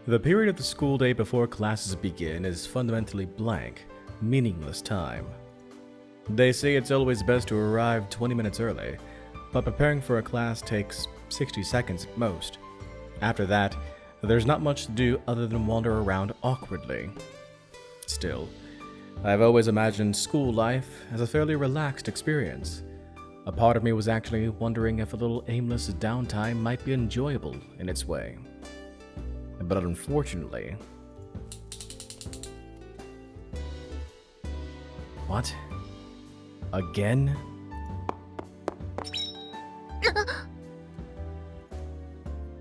The period of the school day before classes begin is fundamentally blank, meaningless time. They say it's always best to arrive 20 minutes early, but preparing for a class takes 60 seconds at most. After that, there's not much to do other than wander around awkwardly. Still, I've always imagined school life as a fairly relaxed experience. A part of me was actually wondering if a little aimless downtime might be enjoyable in its way. But unfortunately... What? Again?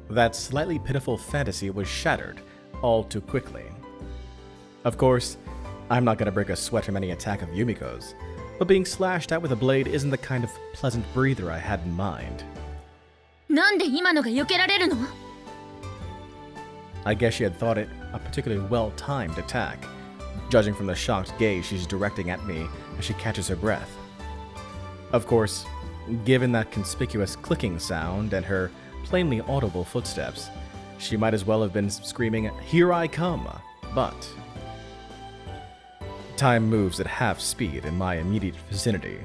That slightly pitiful fantasy was shattered all too quickly. Of course, I'm not gonna break a sweat from any attack of Yumiko's, but being slashed at with a blade isn't the kind of pleasant breather I had in mind. なんで今のが避けられるの? I guess she had thought it a particularly well-timed attack, judging from the shocked gaze she's directing at me as she catches her breath. Of course, given that conspicuous clicking sound and her plainly audible footsteps, she might as well have been screaming, "Here I come!" But time moves at half speed in my immediate vicinity.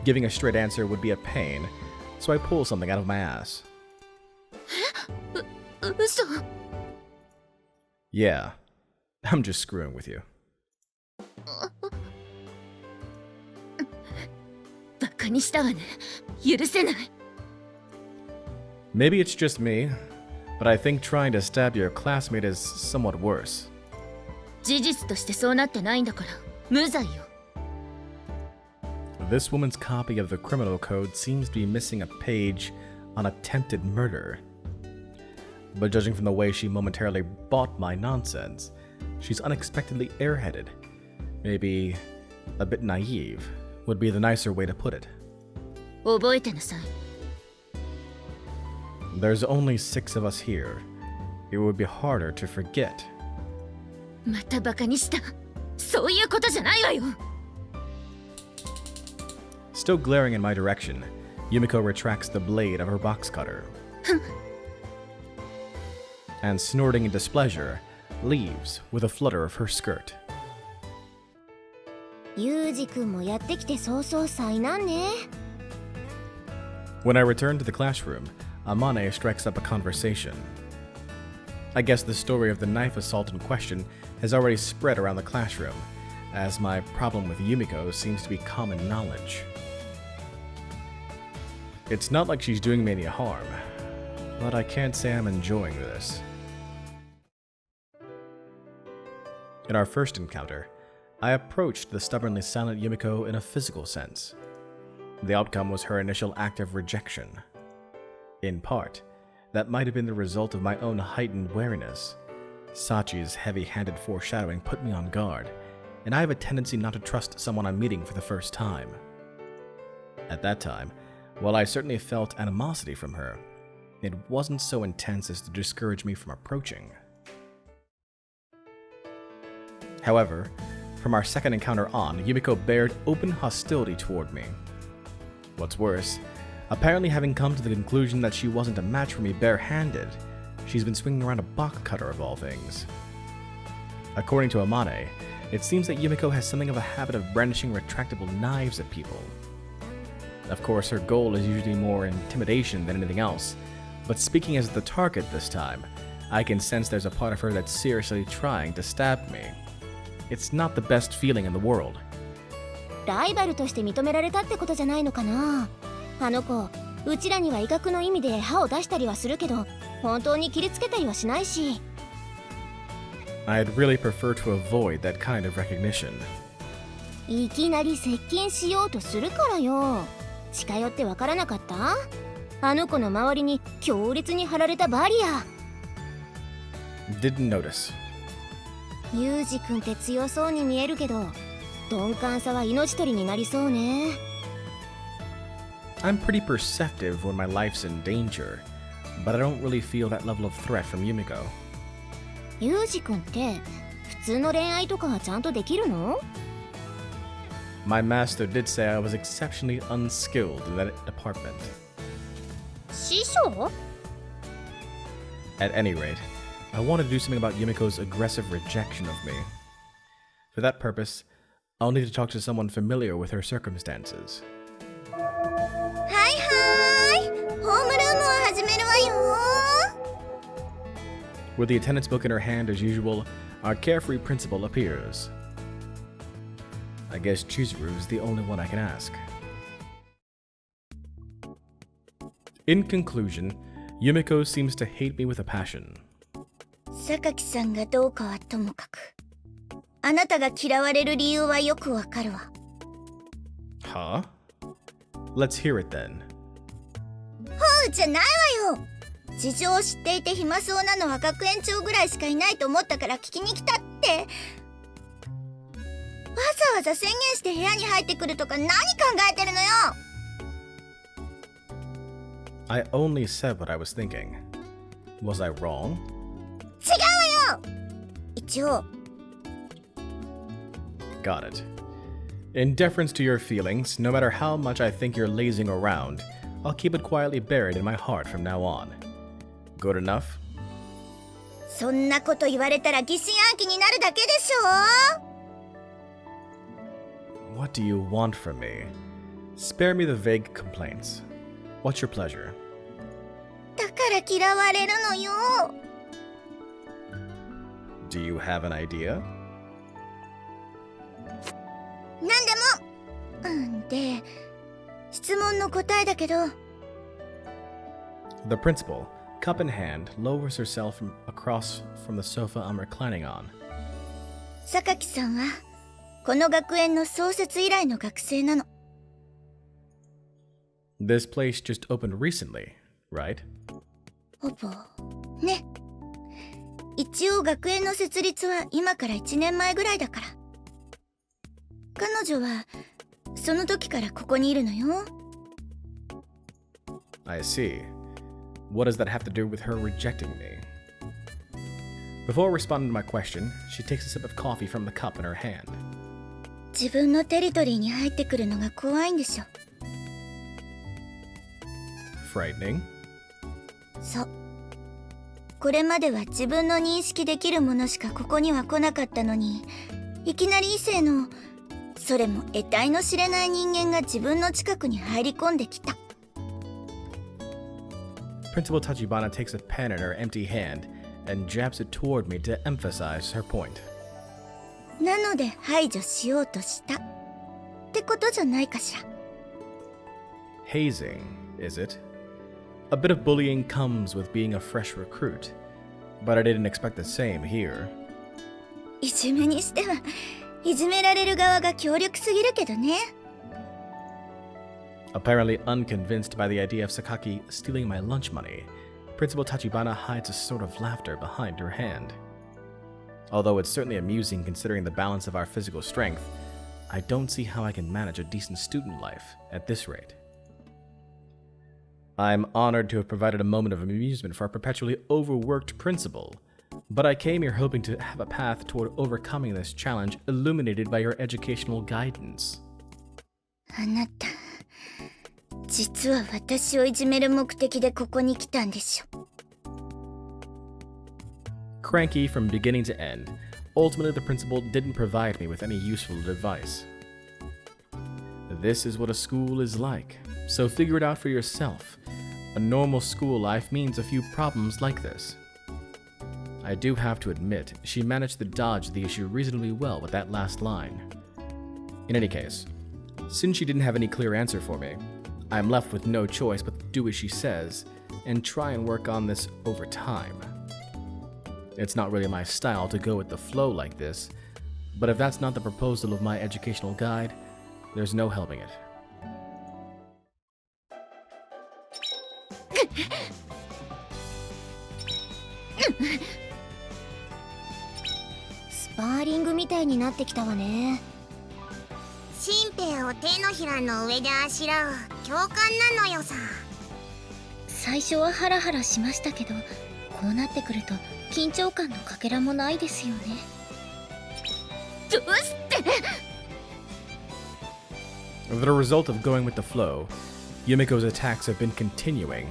Giving a straight answer would be a pain, so I pull something out of my ass. 嘘 Yeah, I'm just screwing with you. バカにしたわね。許せない。 Maybe it's just me, but I think trying to stab your classmate is somewhat worse. 事実としてそうなってないんだから無罪よ。 This woman's copy of the criminal code seems to be missing a page on attempted murder. But judging from the way she momentarily bought my nonsense, she's unexpectedly airheaded. Maybe a bit naive would be the nicer way to put it. 覚えてなさい。 There's only 6 of us here. It would be harder to forget. またバカにした。そういうことじゃないわよ。 Still glaring in my direction, Yumiko retracts the blade of her box cutter. And snorting in displeasure, leaves with a flutter of her skirt. ユージ君もやってきて早々災難ね。 When I return to the classroom, Amane strikes up a conversation. I guess the story of the knife assault in question has already spread around the classroom, as my problem with Yumiko seems to be common knowledge. It's not like she's doing me any harm, but I can't say I'm enjoying this. In our first encounter, I approached the stubbornly silent Yumiko in a physical sense. The outcome was her initial act of rejection. In part, that might have been the result of my own heightened wariness. Sachi's heavy-handed foreshadowing put me on guard, and I have a tendency not to trust someone I'm meeting for the first time. At that time, while I certainly felt animosity from her, it wasn't so intense as to discourage me from approaching. However, from our second encounter on, Yumiko bared open hostility toward me. What's worse, apparently having come to the conclusion that she wasn't a match for me barehanded, she's been swinging around a box cutter of all things. According to Amane, it seems that Yumiko has something of a habit of brandishing retractable knives at people. Of course, her goal is usually more intimidation than anything else, but speaking as the target this time, I can sense there's a part of her that's seriously trying to stab me. It's not the best feeling in the world. ライバルとして認められたってことじゃないのかな。あの子、うちらには威嚇の意味で歯を出したりはするけど、本当に切りつけたりはしないし。I'd really prefer to avoid that kind of recognition. いきなり接近しようとするからよ。近寄ってわからなかった？あの子の周りに強烈に張られたバリア。Didn't notice. ユージ君って強そうに見えるけど、鈍感さは命取りになりそうね。I'm pretty perceptive when my life's in danger, but I don't really feel that level of threat from Yumiko. ユージ君って普通の恋愛とかはちゃんとできるの？ My master did say I was exceptionally unskilled in that department. 師匠？ At any rate, I wanted to do something about Yumiko's aggressive rejection of me. For that purpose, I'll need to talk to someone familiar with her circumstances. はいはーい、ホームルームを始めるわよ。 With the attendance book in her hand as usual, our carefree principal appears. I guess Chizuru's the only one I can ask. In conclusion, Yumiko seems to hate me with a passion. 榊さんがどうかはともかく、あなたが嫌われる理由はよくわかるわ。 Huh? Let's hear it then. ほうじゃないわよ。事情を知っていて暇そうなのは学園長ぐらいしかいないと思ったから聞きに来たって。わざわざ宣言して部屋に入ってくるとか何考えてるのよ。 I only said what I was thinking. Was I wrong? 違うわよ。一応。 Got it. In deference to your feelings, no matter how much I think you're lazing around, I'll keep it quietly buried in my heart from now on. Good enough? そんなこと言われたら疑心暗鬼になるだけでしょ。 What do you want from me? Spare me the vague complaints. What's your pleasure? だから嫌われるのよ。 Do you have an idea? なんでも。で、質問の答えだけど。 The principal, cup in hand, lowers herself across from the sofa I'm reclining on. 榊さんはこの学園の創設以来の学生なの。 This place just opened recently, right? ほぼね。一応学園の設立は今から1年前ぐらいだから。彼女はその時からここにいるのよ。 I see. What does that have to do with her rejecting me? Before responding to my question, she takes a sip of coffee from the cup in her hand. 自分のテリトリーに入ってくるのが怖いんでしょ。 Frightening? そう。これまでは自分の認識できるものしかここには来なかったのに、いきなり異性の、それも得体の知れない人間が自分の近くに入り込んできた。 Principal Tachibana takes a pen in her empty hand and jabs it toward me to emphasize her point. なので排除しようとしたってことじゃないかしら。 Hazing, is it? A bit of bullying comes with being a fresh recruit, but I didn't expect the same here. いじめにしてはいじめられる側が強力すぎるけどね。 Apparently unconvinced by the idea of Sakaki stealing my lunch money, Principal Tachibana hides a sort of laughter behind her hand. Although it's certainly amusing considering the balance of our physical strength, I don't see how I can manage a decent student life at this rate. I'm honored to have provided a moment of amusement for our perpetually overworked principal, but I came here hoping to have a path toward overcoming this challenge illuminated by your educational guidance. あなた、実は私をいじめる目的でここに来たんでしょ。 Cranky from beginning to end, ultimately the principal didn't provide me with any useful advice. This is what a school is like, so figure it out for yourself. A normal school life means a few problems like this. I do have to admit, she managed to dodge the issue reasonably well with that last line. In any case, since she didn't have any clear answer for me, I'm left with no choice but to do as she says, and try and work on this over time. It's not really my style to go with the flow like this, but if that's not the proposal of my educational guide, there's no helping it. スパーリングみたいになってきたわね。新兵を手のひらの上であしらう教官なのよさ。最初はハラハラしましたけど、こうなってくると緊張感のかけらもないですよね。どうして？ The result of going with the flow, Yumiko's attacks have been continuing,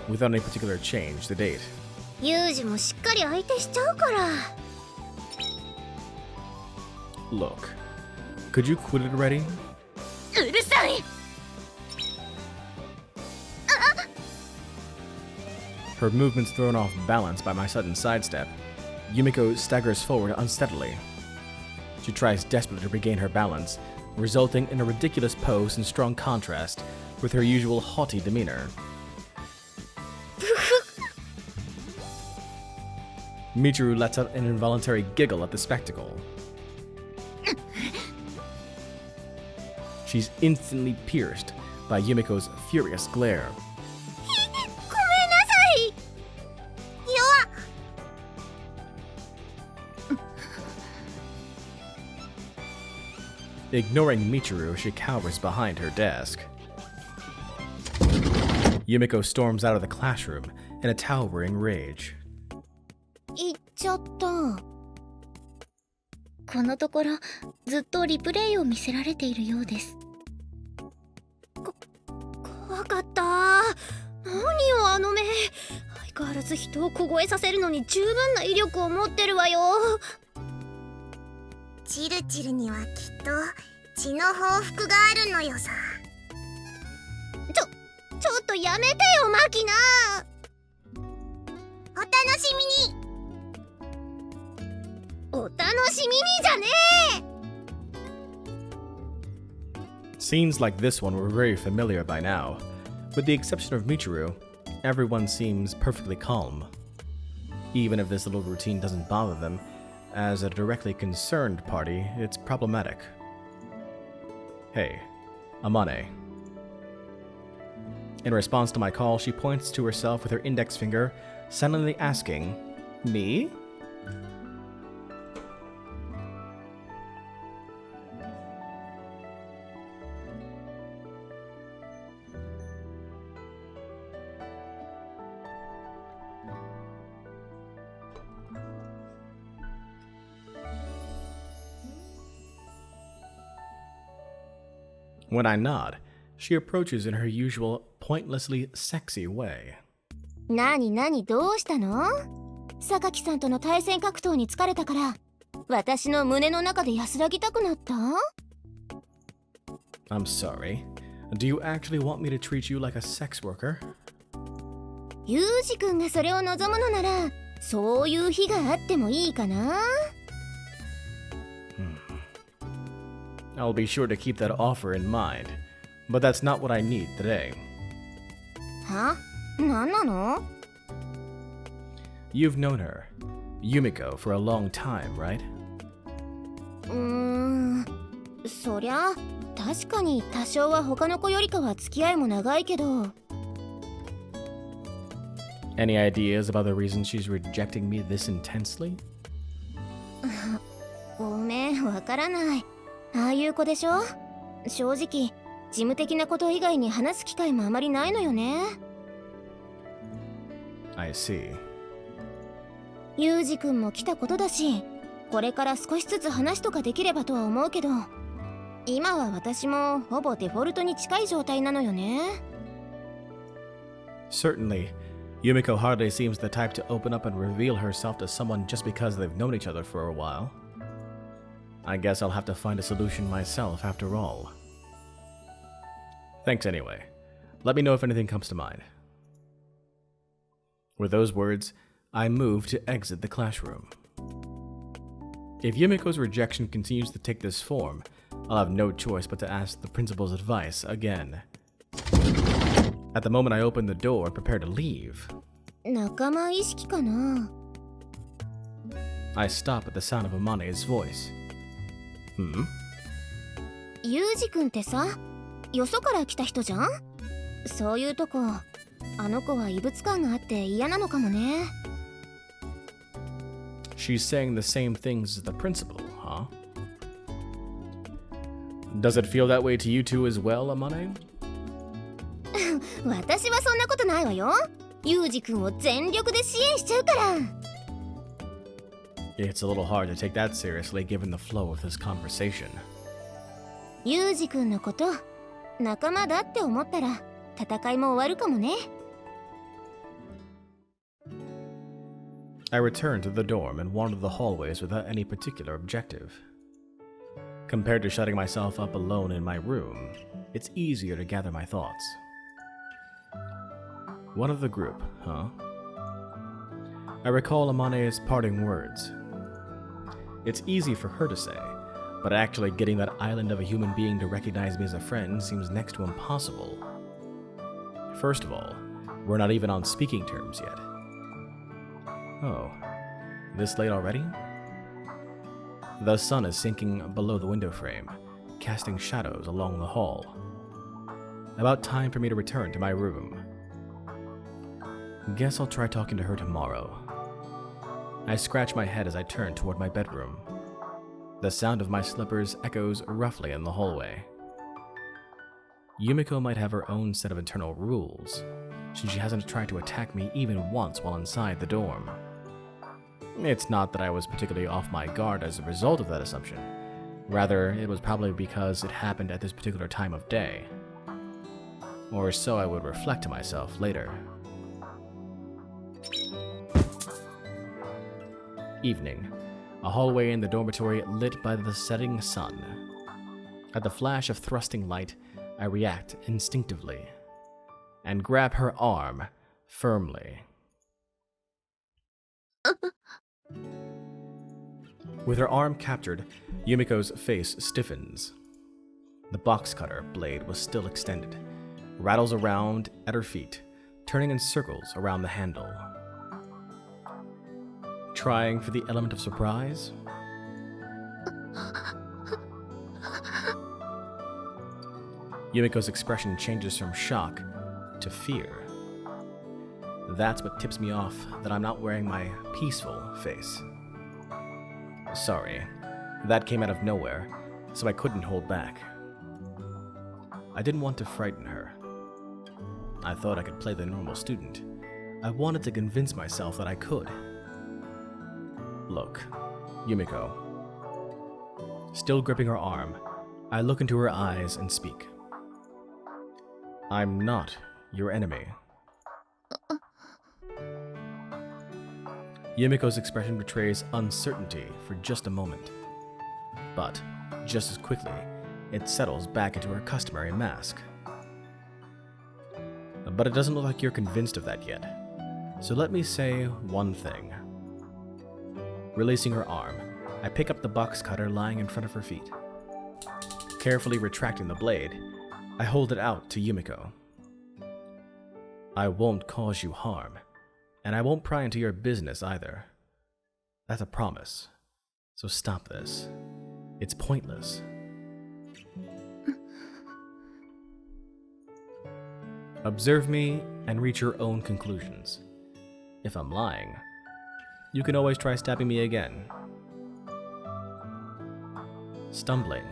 without any particular change to date. ユージもしっかり相手しちゃうから。 Look, could you quit it already? うるさい。 Her movements thrown off balance by my sudden sidestep, Yumiko staggers forward unsteadily. She tries desperately to regain her balance, resulting in a ridiculous pose in strong contrast with her usual haughty demeanor. Michiru lets out an involuntary giggle at the spectacle. She's instantly pierced by Yumiko's furious glare. ごめんなさい。弱っ。 Ignoring Michiru, she cowers behind her desk. Yumiko storms out of the classroom in a towering rage. 行っちゃった。このところずっとリプレイを見せられているようです。怖かった。何よあの目。相変わらず人を凍えさせるのに十分な威力を持ってるわよ。チルチルにはきっと血の報復があるのよさ。ちょっとやめてよマキナ。お楽しみに。お楽しみにじゃねえ。 Scenes like this one were very familiar by now. With the exception of Michiru, everyone seems perfectly calm. Even if this little routine doesn't bother them, as a directly concerned party, it's problematic. Hey, Amane. In response to my call, she points to herself with her index finger, silently asking, "Me?" When I nod, she approaches in her usual pointlessly sexy way. なにどうしたの？榊さんとの対戦格闘に疲れたから私の胸の中で安らぎたくなった？ I'm sorry. Do you actually want me to treat you like a sex worker? ユージ君がそれを望むのならそういう日があってもいいかな。 I'll be sure to keep that offer in mind, but that's not what I need today. は？なんなの？ You've known her, Yumiko, for a long time, right? そりゃ確かに多少は他の子よりかは付き合いも長いけど。 Any ideas about the reason she's rejecting me this intensely? ごめん、わからない。ああいう子でしょ？正直、事務的なこと以外に話す機会もあまりないのよね。I see. ユージ君も来たことだし、これから少しずつ話とかできればとは思うけど、今は私もほぼデフォルトに近い状態なのよね。Certainly, Yumiko hardly seems the type to open up and reveal herself to someone just because they've known each other for a while. I guess I'll have to find a solution myself after all. Thanks anyway. Let me know if anything comes to mind. With those words, I move to exit the classroom. If Yumiko's rejection continues to take this form, I'll have no choice but to ask the principal's advice again. At the moment I open the door and prepare to leave, 仲間意識かな。 I stop at the sound of Amane's voice. Hmm? ユージ君ってさ、よそから来た人じゃん？そういうとこ、あの子は異物感があって嫌なのかもね。 She's saying the same things as the principal, huh? Does it feel that way to you two as well, Amane? 私はそんなことないわよ。ユージ君を全力で支援しちゃうから。 It's a little hard to take that seriously given the flow of this conversation. ユージ君のこと仲間だって思ったら戦いも終わるかもね。I returned to the dorm and wandered the hallways without any particular objective. Compared to shutting myself up alone in my room, it's easier to gather my thoughts. One of the group, huh? I recall Amane's parting words. It's easy for her to say, but actually getting that island of a human being to recognize me as a friend seems next to impossible. First of all, we're not even on speaking terms yet. Oh, this late already? The sun is sinking below the window frame, casting shadows along the hall. About time for me to return to my room. Guess I'll try talking to her tomorrow. I scratch my head as I turn toward my bedroom. The sound of my slippers echoes roughly in the hallway. Yumiko might have her own set of internal rules, since she hasn't tried to attack me even once while inside the dorm. It's not that I was particularly off my guard as a result of that assumption. Rather, it was probably because it happened at this particular time of day. Or so I would reflect to myself later. Evening. A hallway in the dormitory lit by the setting sun. At the flash of thrusting light, I react instinctively and grab her arm firmly. With her arm captured, Yumiko's face stiffens. The box cutter blade was still extended, rattles around at her feet, turning in circles around the handle. Trying for the element of surprise? Yumiko's expression changes from shock to fear. That's what tips me off that I'm not wearing my peaceful face. Sorry, that came out of nowhere, so I couldn't hold back. I didn't want to frighten her. I thought I could play the normal student. I wanted to convince myself that I could. Look, Yumiko. Still gripping her arm, I look into her eyes and speak. I'm not your enemy. Yumiko's expression betrays uncertainty for just a moment. But, just as quickly, it settles back into her customary mask. But it doesn't look like you're convinced of that yet. So let me say one thing. Releasing her arm, I pick up the box cutter lying in front of her feet. Carefully retracting the blade, I hold it out to Yumiko. I won't cause you harm, and I won't pry into your business either. That's a promise. So stop this. It's pointless. Observe me and reach your own conclusions. If I'm lying, you can always try stabbing me again. Stumbling,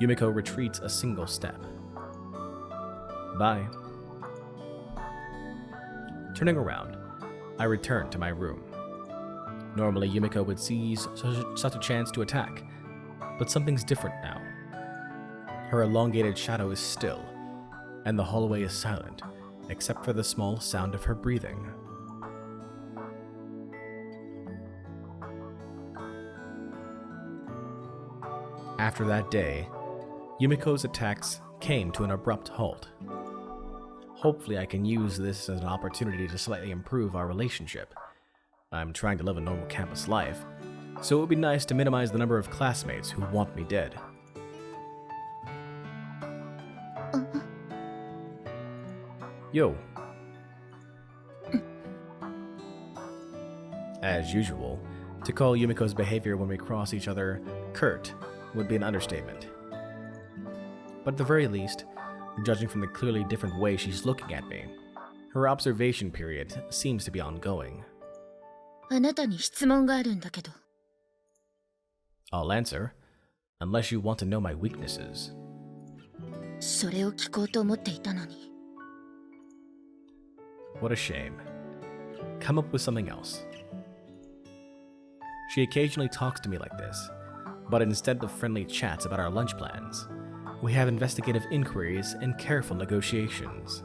Yumiko retreats a single step. Bye. Turning around, I return to my room. Normally, Yumiko would seize such a chance to attack, but something's different now. Her elongated shadow is still, and the hallway is silent, except for the small sound of her breathing. After that day, Yumiko's attacks came to an abrupt halt. Hopefully I can use this as an opportunity to slightly improve our relationship. I'm trying to live a normal campus life, so it would be nice to minimize the number of classmates who want me dead. Yo. As usual, to call Yumiko's behavior when we cross each other curt would be an understatement. But at the very least, judging from the clearly different way she's looking at me, her observation period seems to be ongoing. あなたに質問があるんだけど。I'll answer, unless you want to know my weaknesses. それを聞こうと思っていたのに。What a shame. Come up with something else. She occasionally talks to me like this, but instead of friendly chats about our lunch plans, we have investigative inquiries and careful negotiations.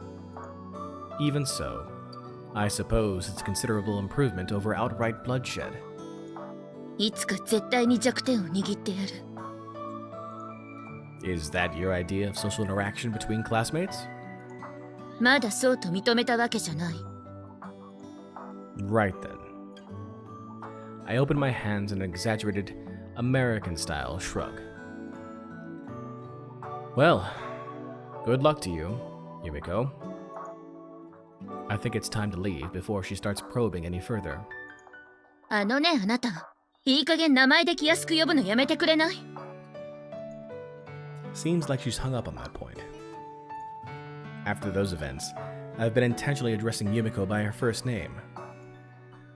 Even so, I suppose it's considerable improvement over outright bloodshed. いつか絶対に弱点を握ってやる。 Is that your idea of social interaction between classmates? まだそうと認めたわけじゃない。 Right then. I opened my hands in an exaggerated American-style shrug. Well, good luck to you, Yumiko. I think it's time to leave before she starts probing any further. あのね、あなた。いい加減名前で気安く呼ぶのやめてくれない？ Seems like she's hung up on that point. After those events, I've been intentionally addressing Yumiko by her first name.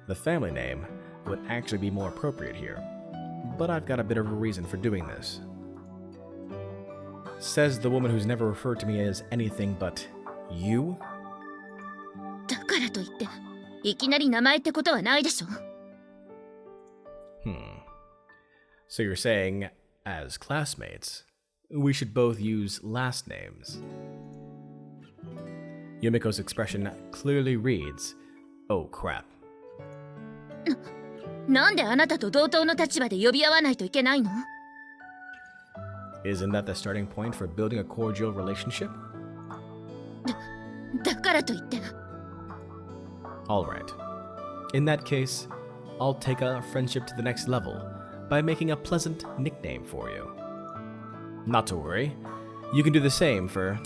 The family name would actually be more appropriate here, but I've got a bit of a reason for doing this. Says the woman who's never referred to me as anything but you? だからといって、いきなり名前ってことはないでしょ。 So you're saying, as classmates, we should both use last names. Yumiko's expression clearly reads, "Oh crap." なんであなたと同等の立場で呼び合わないといけないの？ Isn't that the starting point for building a cordial relationship? だからといって。 Alright. In that case, I'll take a friendship to the next level by making a pleasant nickname for you. Not to worry, you can do the same for...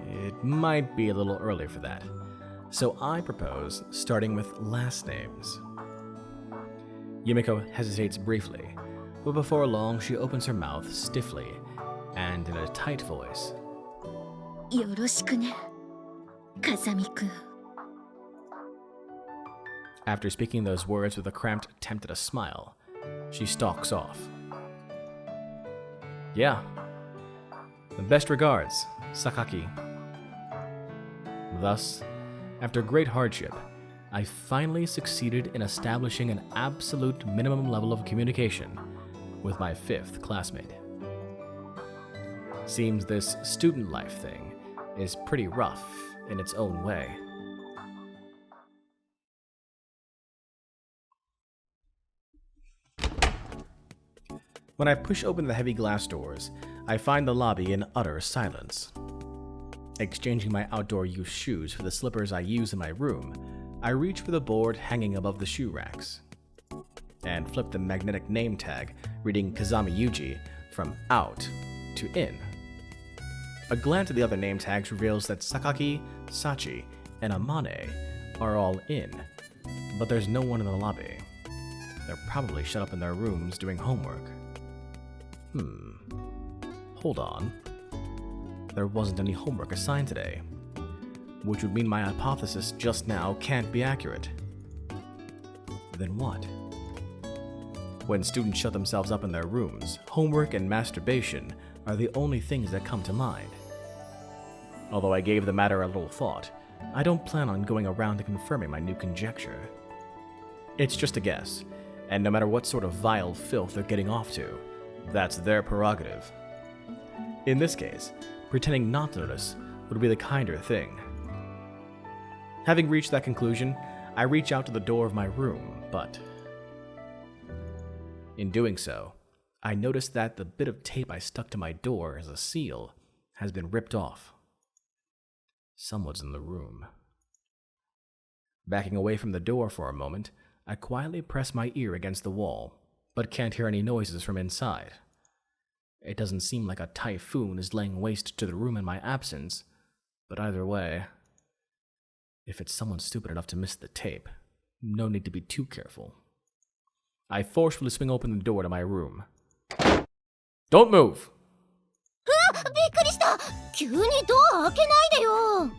It might be a little early for that, so I propose starting with last names. Yumiko hesitates briefly, but before long she opens her mouth stiffly and in a tight voice. よろしくね、風見くん。 After speaking those words with a cramped attempt at a smile, she stalks off. Yeah. Best regards, Sakaki. Thus, after great hardship, I finally succeeded in establishing an absolute minimum level of communication with my 5th classmate. Seems this student life thing is pretty rough in its own way. When I push open the heavy glass doors, I find the lobby in utter silence. Exchanging my outdoor use shoes for the slippers I use in my room, I reach for the board hanging above the shoe racks and flip the magnetic name tag reading Kazami Yuji from out to in. A glance at the other name tags reveals that Sakaki, Sachi, and Amane are all in, but there's no one in the lobby. They're probably shut up in their rooms doing homework. Hold on. There wasn't any homework assigned today, which would mean my hypothesis just now can't be accurate. Then what? When students shut themselves up in their rooms, homework and masturbation are the only things that come to mind. Although I gave the matter a little thought, I don't plan on going around and confirming my new conjecture. It's just a guess, and no matter what sort of vile filth they're getting off to, that's their prerogative. In this case, pretending not to notice would be the kinder thing. Having reached that conclusion, I reach out to the door of my room, but in doing so, I notice that the bit of tape I stuck to my door as a seal has been ripped off. Someone's in the room. Backing away from the door for a moment, I quietly press my ear against the wall, but can't hear any noises from inside. It doesn't seem like a typhoon is laying waste to the room in my absence, but either way, if it's someone stupid enough to miss the tape, no need to be too careful. I forcefully swing open the door to my room. Don't move! びっくりした。急にドア開けないでよ。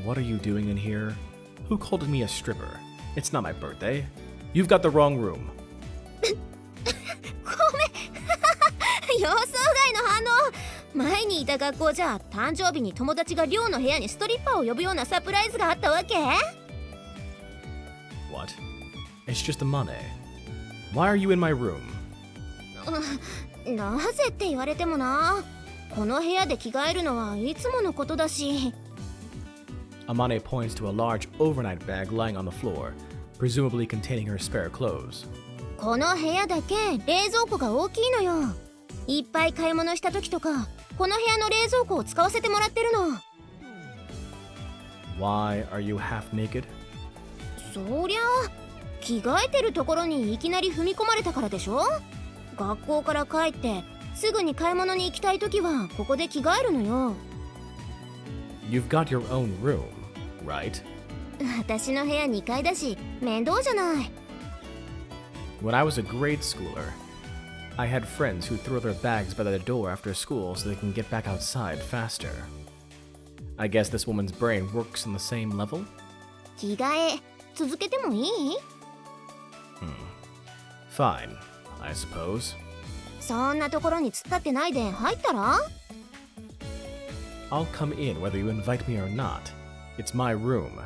What are you doing in here? Who called me a stripper? It's not my birthday. You've got the wrong room. ごめん。予想外の反応。前にいた学校じゃ誕生日に友達が寮の部屋にストリッパーを呼ぶようなサプライズがあったわけ？ What? It's just Amane. Why are you in my room? なぜって言われてもな。この部屋で着替えるのはいつものことだし。 Amane points to a large overnight bag lying on the floor, presumably containing her spare clothes. この部屋だけ冷蔵庫が大きいのよ。いっぱい買い物した時とかこの部屋の冷蔵庫を使わせてもらってるの。 Why are you half naked? そりゃ着替えてるところにいきなり踏み込まれたからでしょ。学校から帰ってすぐに買い物に行きたい時はここで着替えるのよ。 You've got your own room, right? 私の部屋2階だし面倒じゃない。 When I was a grade schooler, I had friends who throw their bags by the door after school so they can get back outside faster. I guess this woman's brain works on the same level? 着替え続けてもいい？ Fine, I suppose. そんなところに突っ立ってないで入ったら？ I'll come in whether you invite me or not. It's my room.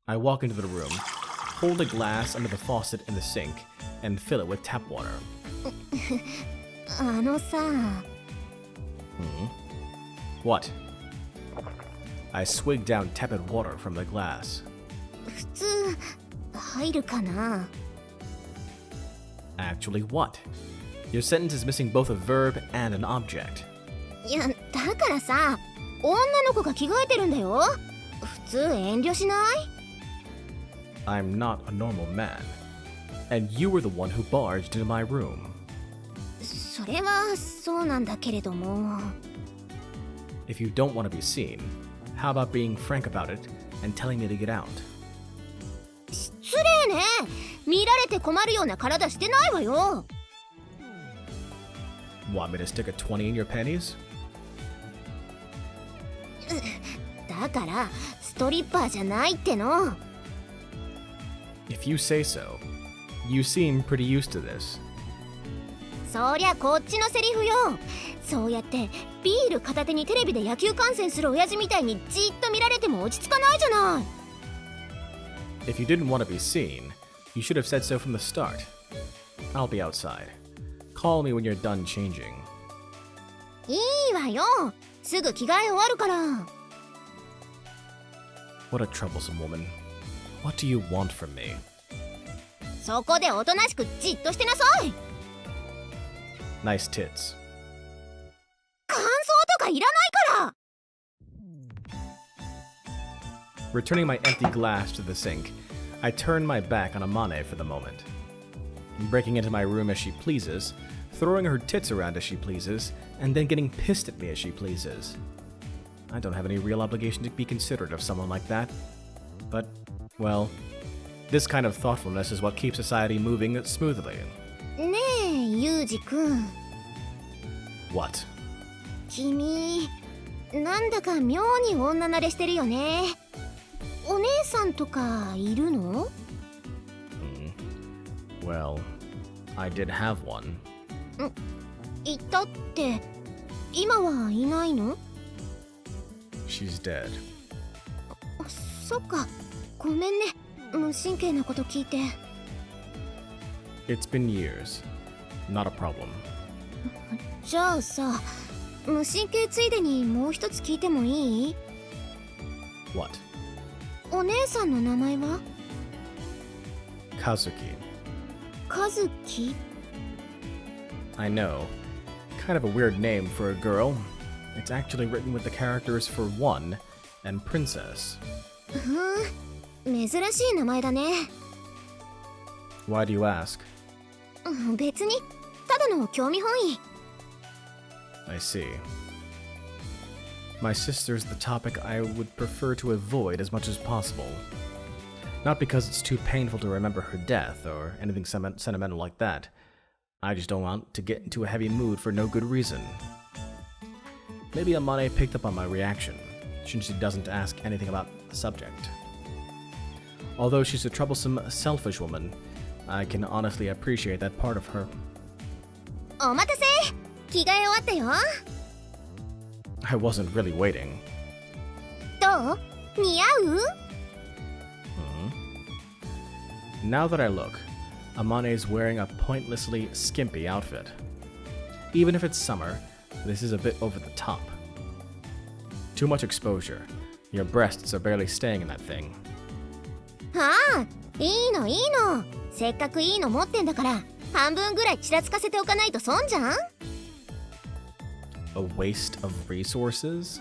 I walk into the room, hold a glass under the faucet in the sink, and fill it with tap water. あのさ。 What? I swig down tepid water from the glass. 普通入るかな。 Actually, what? Your sentence is missing both a verb and an object. いやだからさ、女の子が着替えてるんだよ。普通遠慮しない？ I'm not a normal man. And you were the one who barged into my room. それはそうなんだけれども。 If you don't want to be seen, how about being frank about it and telling me to get out? 失礼ね。見られて困るような体してないわよ。 Want me to stick a 20 in your panties? だからストリッパーじゃないっての。 If you say so. You seem pretty used to this. そりゃこっちのセリフよ。そうやってビール片手にテレビで野球観戦する親父みたいにじっと見られても落ち着かないじゃない。 If you didn't want to be seen, you should have said so from the start. I'll be outside. Call me when you're done changing. いいわよ。すぐ着替え終わるから。 What a troublesome woman. What do you want from me? そこでおとなしくじっとしてなさい。 Nice tits. 感想とかいらないから。 Returning my empty glass to the sink, I turn my back on Amane for the moment. Breaking into my room as she pleases, throwing her tits around as she pleases, and then getting pissed at me as she pleases. I don't have any real obligation to be considerate of someone like that. But, well, this kind of thoughtfulness is what keeps society moving smoothly. ねえユウジくん、 What? 君なんだか妙に女慣れしてるよね。お姉さんとかいるの？ Well, I did have one. いたって今はいないの？ She's dead. そっか、ごめんね、無神経なこと聞いて。 It's been years. Not a problem. じゃあさ、無神経ついでにもう一つ聞いてもいい？ What? お姉さんの名前は？ Kazuki. カズキ？ I know. Kind of a weird name for a girl. It's actually written with the characters for one and princess. 珍しい名前だね。 Why do you ask? 別に、ただの興味本位。 I see. My sister's the topic I would prefer to avoid as much as possible. Not because it's too painful to remember her death or anything sentimental like that. I just don't want to get into a heavy mood for no good reason. Maybe Amane picked up on my reaction, since she doesn't ask anything about the subject. Although she's a troublesome, selfish woman, I can honestly appreciate that part of her. お待たせ、着替え終わったよ。 I wasn't really waiting. どう？似合う？ Now that I look, Amane's wearing a pointlessly skimpy outfit. Even if it's summer, This is a bit over the top. Too much exposure. Your breasts are barely staying in that thing. はあ、いいのいいの。せっかくいいの持ってんだから、半分ぐらいちらつかせておかないと損じゃん。A waste of resources?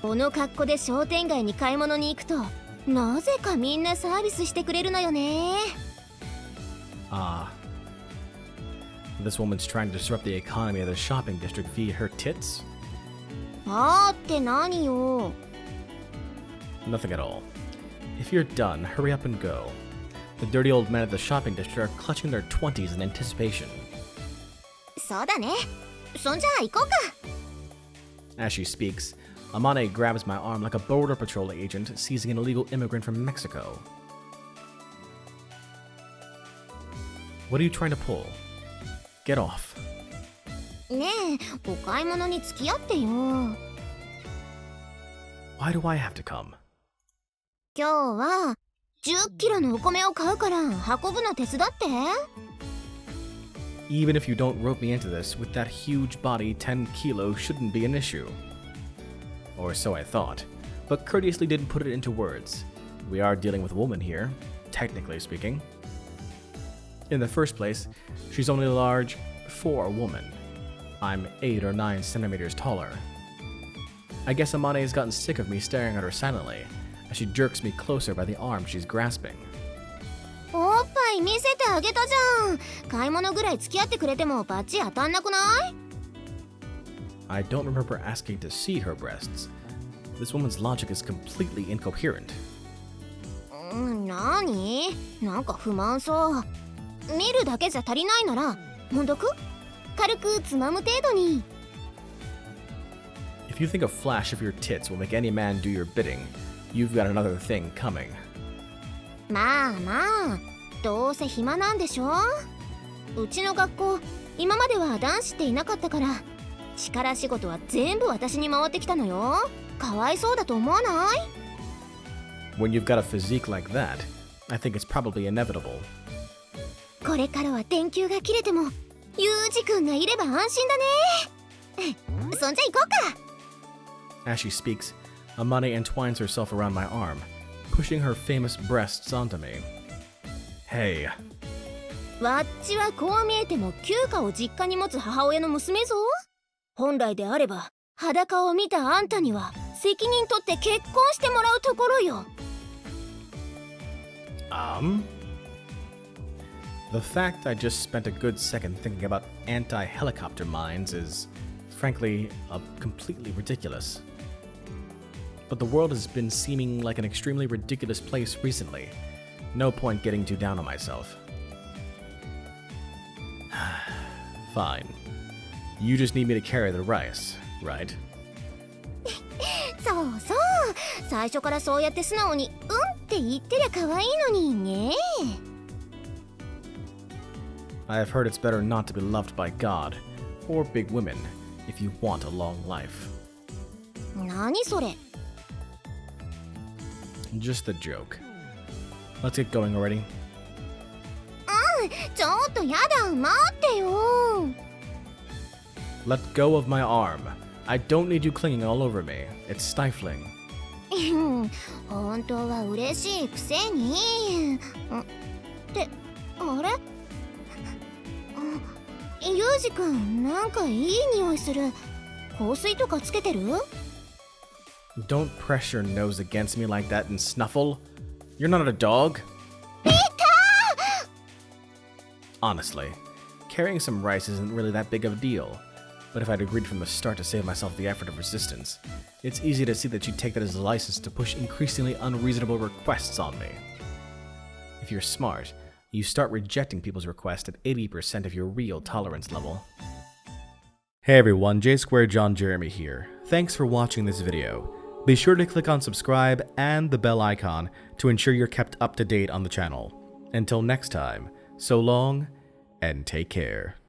この格好で商店街に買い物に行くと、なぜかみんなサービスしてくれるのよね。Ah. This woman's trying to disrupt the economy of the shopping district via her tits? あーって何よ。Nothing at all. If you're done, hurry up and go. The dirty old men at the shopping district are clutching their 20s in anticipation. そうだね。そんじゃあ行こうか。As she speaks, Amane grabs my arm like a border patrol agent seizing an illegal immigrant from Mexico. What are you trying to pull? Get off. ねえ、お買い物に付き合ってよ。Why do I have to come? 今日は10キロのお米を買うから運ぶの手伝って。Even if you don't rope me into this, with that huge body, 10 kilos shouldn't be an issue. Or so I thought, but courteously didn't put it into words. We are dealing with a woman here, technically speaking. In the first place, she's only large for a woman. I'm 8 or 9 centimeters taller. I guess Amane has gotten sick of me staring at her silently, as she jerks me closer by the arm she's grasping. おっぱい見せてあげたじゃん。買い物ぐらい付き合ってくれてもバッチ当たんなくない？ I don't remember asking to see her breasts. This woman's logic is completely incoherent. なに？なんか不満そう。見るだけじゃ足りないなら、もんどく？軽くつまむ程度に。If you think a flash of your tits will make any man do your bidding, you've got another thing coming. まあまあ、どうせ暇なんでしょ？うちの学校、今までは男子っていなかったから、力仕事は全部私に回ってきたのよ。かわいそうだと思わない？ When you've got a physique like that, I think it's probably inevitable. これからは電球が切れても、ユージ君がいれば安心だね。そんじゃ行こうか。As she speaks, Amane entwines herself around my arm, pushing her famous breasts onto me. Hey. わっちはこう見えても休暇を実家に持つ母親の娘ぞ。本来であれば裸を見たあんたには責任取って結婚してもらうところよ。The fact I just spent a good second thinking about anti-helicopter mines is, frankly, completely ridiculous. But the world has been seeming like an extremely ridiculous place recently. No point getting too down on myself. Fine. You just need me to carry the rice, right? そうそう。最初からそうやって素直に「うん」って言ってりゃ可愛いのにね。I have heard it's better not to be loved by God or big women if you want a long life. 何それ？ Just a joke. Let's get going already. ちょっとやだ、待ってよ。Let go of my arm. I don't need you clinging all over me. It's stifling. 本当は嬉しいくせに。ってあれ？ユージ君、なんかいい匂いする。香水とかつけてる？ Don't press your nose against me like that and snuffle. You're not a dog. Honestly, carrying some rice isn't really that big of a deal. But if I'd agreed from the start to save myself the effort of resistance, it's easy to see that you'd take that as a license to push increasingly unreasonable requests on me. If you're smart, you start rejecting people's requests at 80% of your real tolerance level. Hey everyone, J Square John Jeremy here. Thanks for watching this video. Be sure to click on subscribe and the bell icon to ensure you're kept up to date on the channel. Until next time, so long and take care.